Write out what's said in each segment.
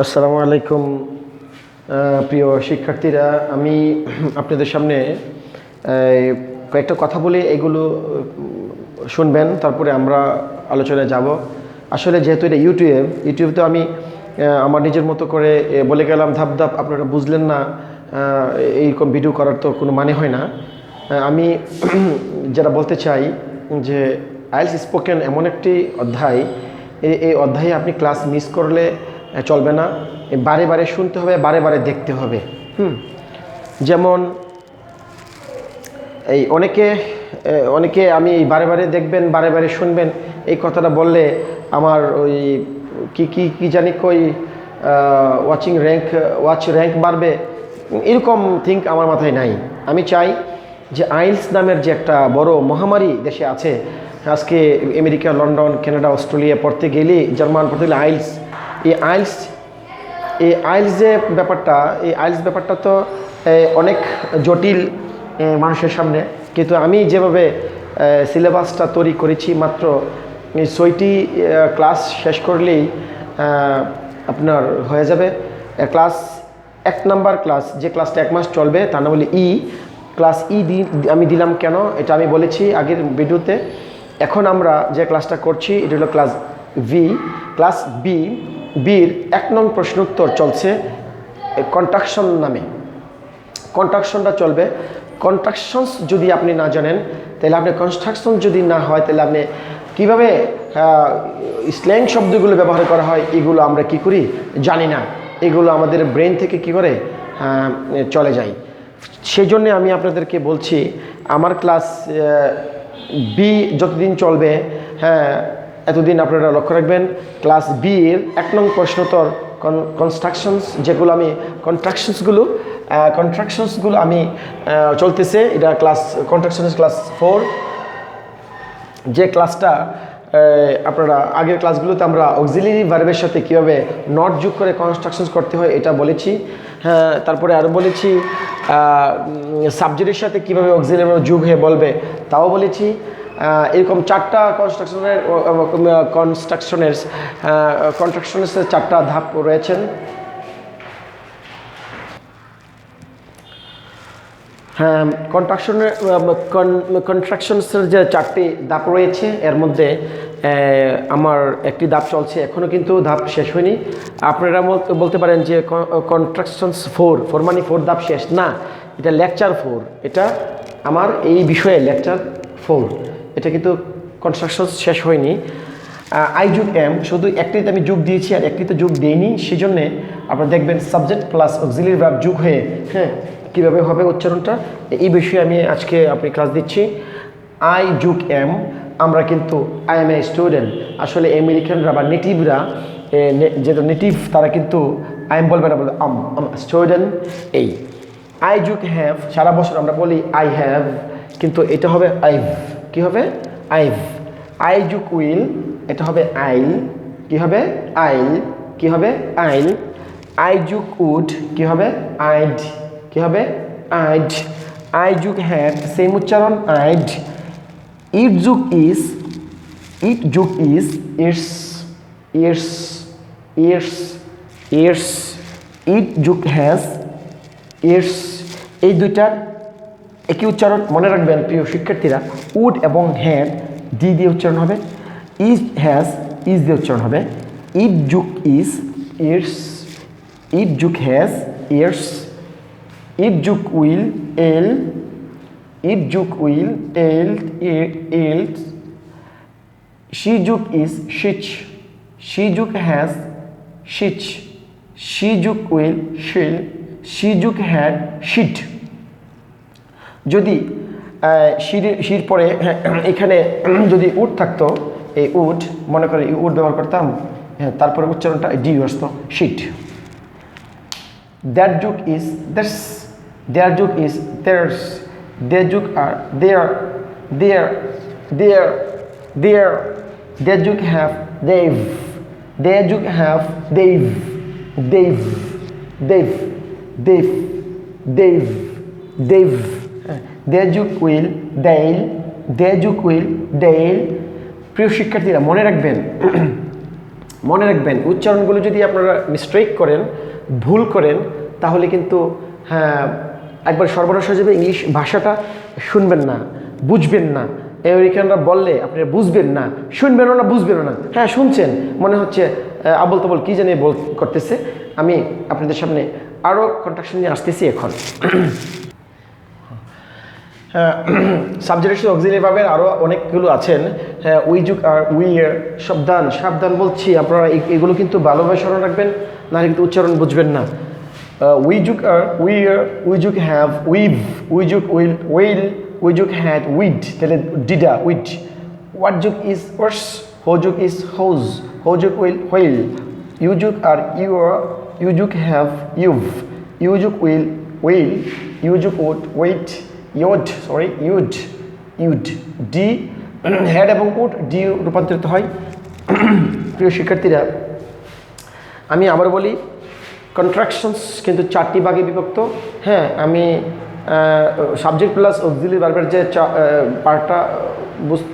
আসসালামু আলাইকুম প্রিয় শিক্ষার্থীরা, আমি আপনাদের সামনে কয়েকটা কথা বলে এগুলো শুনবেন, তারপরে আমরা আলোচনায় যাব। আসলে যেহেতু এটা ইউটিউব তো আমি আমার নিজের মতো করে বলে গেলাম, ধাপ ধাপ আপনারা বুঝলেন না, এইরকম ভিডিও করার তো কোনো মানে হয় না। আমি যেটা বলতে চাই যে আইএলটিএস স্পোকেন এমন একটি অধ্যায়, এই অধ্যায়ে আপনি ক্লাস মিস করলে চলবে না, বারে বারে শুনতে হবে, বারে বারে দেখতে হবে। যেমন এই অনেকে আমি বারে বারে দেখবেন, বারে বারে শুনবেন, এই কথাটা বললে আমার ওই কি জানি কই ওয়াচ র্যাঙ্ক বাড়বে, এরকম থিঙ্ক আমার মাথায় নাই। আমি চাই যে আইএলটিএস নামের যে একটা বড় মহামারী দেশে আছে, আজকে আমেরিকা, লন্ডন, কানাডা, অস্ট্রেলিয়া পড়তে গেলে, জার্মান পড়তে গেলে এই আইএলটিএস যে ব্যাপারটা, এই আইএলটিএস ব্যাপারটা তো অনেক জটিল মানুষের সামনে। কিন্তু আমি যেভাবে সিলেবাসটা তৈরি করেছি, মাত্র 6টি ক্লাস শেষ করলেই আপনার হয়ে যাবে। ক্লাস 1 নাম্বার ক্লাস, যে ক্লাসটা 1 মাস চলবে, তা না বলে ক্লাস আমি দিলাম কেন, এটা আমি বলেছি আগের ভিডিওতে। এখন আমরা যে ক্লাসটা করছি এটা হলো ক্লাস ক্লাস বির 1 নং প্রশ্নোত্তর চলছে কন্ট্রাকশন নামে। কন্ট্রাকশনটা চলবে। কন্ট্রাকশনস যদি আপনি না জানেন, তাহলে আপনি কনস্ট্রাকশন যদি না হয়, তাহলে আপনি কীভাবে স্ল্যাং শব্দগুলো ব্যবহার করা হয়, এগুলো আমরা কি করি জানি না, এগুলো আমাদের ব্রেন থেকে কি করে চলে যায়। সেই জন্যে আমি আপনাদেরকে বলছি, আমার ক্লাস বি যতদিন চলবে, এতদিন আপনারা লক্ষ্য রাখবেন, ক্লাস বি এর 1 নং প্রশ্নোত্তর কনস্ট্রাকশনস, যেগুলো আমি কন্ট্রাকশনসগুলো আমি চলতেছে, এটা কন্ট্রাকশনস ক্লাস 4। যে ক্লাসটা আপনারা আগের ক্লাসগুলোতে আমরা অক্সিলারি ভার্বের সাথে কীভাবে নট যোগ করে কনস্ট্রাকশনস করতে হয় এটা বলেছি। তারপরে আরও বলেছি সাবজেক্টের সাথে কীভাবে অক্সিলারি ভার্ব যোগ হয়ে বলবে, তাও বলেছি। এরকম 4টা কন্ট্রাকশনের 4টা ধাপ রয়েছেন। কন্ট্রাকশনসের যে 4টি ধাপ রয়েছে, এর মধ্যে আমার একটি ধাপ চলছে, এখনও কিন্তু ধাপ শেষ হয়নি। আপনারা বলতে পারেন যে কন্ট্রাকশনস 4 মানে 4 ধাপ শেষ না, এটা lecture 4, এটা আমার এই বিষয়ে lecture 4, এটা কিন্তু কনস্ট্রাকশনস শেষ হয়নি। আই যোগ এম, শুধু একটিতে আমি যোগ দিয়েছি আর একটিতে যোগ দিইনি, সেই জন্যে আপনারা দেখবেন সাবজেক্ট প্লাস অক্সিলারি ভার্ব যোগ হয়ে কীভাবে হবে উচ্চারণটা, এই বিষয়ে আমি আজকে আপনি ক্লাস দিচ্ছি। আই যোগ এম, আমরা কিন্তু আই এম এ স্টুডেন্ট, আসলে আমেরিকানরা বা নেটিভরা, যেটা নেটিভ, তারা কিন্তু আই এম বলবে না, বলবে আম স্টুডেন্ট। এই আই যোগ হ্যাভ, সারা বছর আমরা বলি আই হ্যাভ, কিন্তু এটা হবে আইভ। কি হবে? আইভ। আই যোগ উইল, এটা হবে আইল। কি হবে? আইল। কি হবে? আইল। আই যোগ উড, কি হবে? আইড। কি হবে? আইড। আই যোগ হ্যাড, সেম উচ্চারণ, আইড। ইট যোগ ইজ, ইট যোগ is, it's. It's. It's. It's. It যোগ হ্যাজ, ইটস। এই দুইটার একই উচ্চারণ, মনে রাখবেন প্রিয় শিক্ষার্থীরা। উড এবং হ্যাড দিয়ে উচ্চারণ হবে। ইজ হ্যাজ ইজ দিয়ে উচ্চারণ হবে। ইট যোগ ইজ, ইটস। ইট যোগ হ্যাজ, ইটস। ইট যোগ উইল, এল। ইট যোগ উইল, এল, ইলস। শি যোগ ইজ, শিচ। শি যোগ হ্যাজ, শিচ। শি যোগ উইল, শিল। শি যোগ হ্যাড, শিট। যদি শির পরে এখানে যদি উড থাকতো, এই উড, মনে করে উড ব্যবহার করতাম, তারপরে উচ্চারণটা ডি আসতো, শিট। দ্যাট যোগ ইজ, দ্যাটস। দেয়ার যোগ ইজ, দেয়ার্স। দে যোগ আর, দেয়ার। দেয়ার। দেয়ার। দেয়ার। দে যোগ হ্যাভ, দেভ। দে যোগ have, they've. They've. They've. They've. They've. They've. They যোগ উইল, দেইল। দে যোগ উইল, দেইল। প্রিয় শিক্ষার্থীরা, মনে রাখবেন মনে রাখবেন উচ্চারণগুলো যদি আপনারা মিস্টেক করেন, ভুল করেন, তাহলে কিন্তু হ্যাঁ একবার সর্বনাশ হয়ে যাবে। ইংলিশ ভাষাটা শুনবেন না, বুঝবেন না। আমেরিকানরা বললে আপনারা বুঝবেন না, শুনবেনও না, বুঝবেনও না। হ্যাঁ শুনছেন, মনে হচ্ছে আবল তাবল কী জানি করতেছে। আমি আপনাদের সামনে আরও কন্ট্রাকশন নিয়ে আসতেছি এখন। সাবজেক্ট অক্সিলারি ভার্বের আরও অনেকগুলো আছেন। হ্যাঁ উই যুগ আর উই এর সাবধান, সাবধান বলছি, আপনারা এগুলো কিন্তু ভালোভাবে স্মরণ রাখবেন, নাহলে কিন্তু উচ্চারণ বুঝবেন না। উই যুগ আর উই এর, উই যুগ হ্যাভ উইভ, উই যুগ উইল উইল, উই যুগ হ্যাড উইড, তাহলে ডিডা উইড। হোয়াট যুগ ইজ ওয়ার্স, হো যুগ ইজ হোজ, হো যুগ উইল হুইল। ইউ যুগ আর ইউর, ইউ যুগ হ্যাভ ইউভ, ইউ যুগ উইল উইল, ইউ যুগ উড ওয়েট, you'd sorry you'd, you'd. D had এবং উড ডি রূপান্তরিত হয়। প্রিয় শিক্ষার্থীরা, আমি আবার বলি কন্ট্রাকশনস কিন্তু 4টি ভাগে বিভক্ত। হ্যাঁ আমি সাবজেক্ট প্লাস অক্সিলারি ভার্বের যে পার্টটা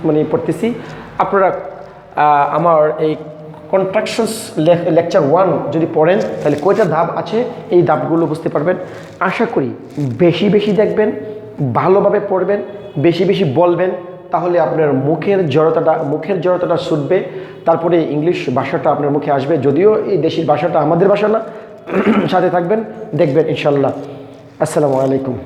মানে পড়তেছি, আপনারা আমার এই কন্ট্রাকশনস লেকচার 1 যদি পড়েন তাহলে কয়টা ধাপ আছে এই ধাপগুলো বুঝতে পারবেন। আশা করি বেশি বেশি দেখবেন, ভালোভাবে পড়বেন, বেশি বেশি বলবেন, তাহলে আপনার মুখের জড়তাটা ছুটবে, তারপরে ইংলিশ ভাষাটা আপনার মুখে আসবে। যদিও এই দেশের ভাষাটা আমাদের ভাষা না, সাথে থাকবেন, দেখবেন ইনশাল্লাহ। আসসালামু আলাইকুম।